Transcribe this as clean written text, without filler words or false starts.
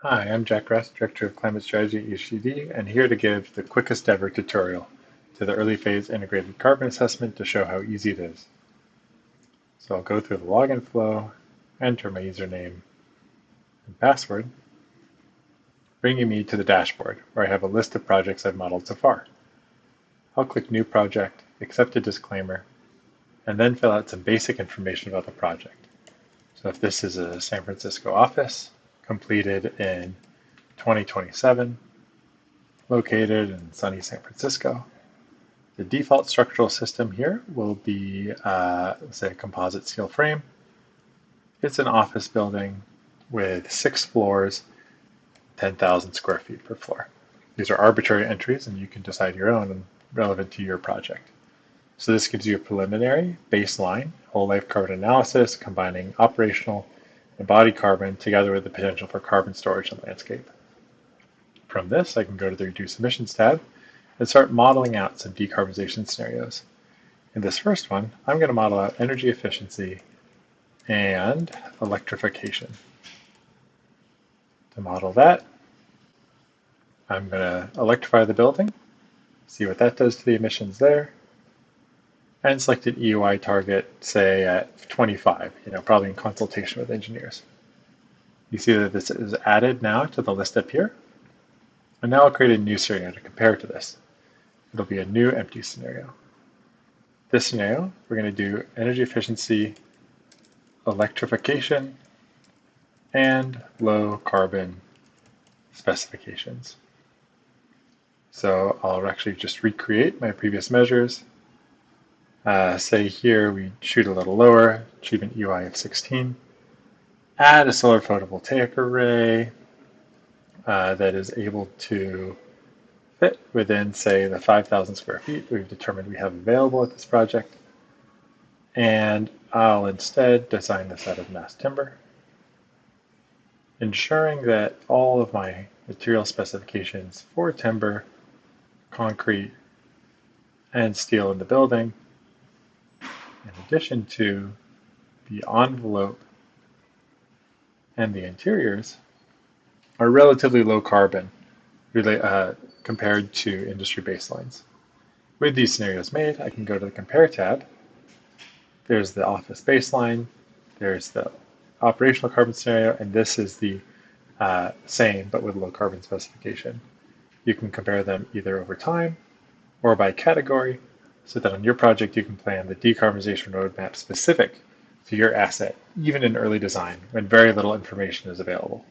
Hi, I'm Jack Rest, Director of Climate Strategy at UCD, and here to give the quickest ever tutorial to the early phase integrated carbon assessment to show how easy it is. So I'll go through the login flow, enter my username and password, bringing me to the dashboard where I have a list of projects I've modeled so far. I'll click New Project, accept a disclaimer, and then fill out some basic information about the project. So if this is a San Francisco office, completed in 2027, located in sunny San Francisco. The default structural system here will be, say, a composite steel frame. It's an office building with 6 floors, 10,000 square feet per floor. These are arbitrary entries, and you can decide your own and relevant to your project. So this gives you a preliminary baseline whole life carbon analysis, combining operational and body carbon together with the potential for carbon storage in the landscape. From this, I can go to the Reduce Emissions tab and start modeling out some decarbonization scenarios. In this first one, I'm going to model out energy efficiency and electrification. To model that, I'm going to electrify the building, see what that does to the emissions there, and select an EUI target, say at 25, probably in consultation with engineers. You see that this is added now to the list up here. And now I'll create a new scenario to compare to this. It'll be a new empty scenario. This scenario, we're going to do energy efficiency, electrification, and low carbon specifications. So I'll actually just recreate my previous measures. Say here we shoot a little lower, achieve an EUI of 16. Add a solar photovoltaic array that is able to fit within, say, the 5,000 square feet we've determined we have available at this project. And I'll instead design this out of mass timber, ensuring that all of my material specifications for timber, concrete, and steel in the building, in addition to the envelope and the interiors, are relatively low carbon compared to industry baselines. With these scenarios made, I can go to the Compare tab. There's the office baseline, there's the operational carbon scenario, and this is the same but with low carbon specification. You can compare them either over time or by category, so that on your project you can plan the decarbonization roadmap specific to your asset, even in early design when very little information is available.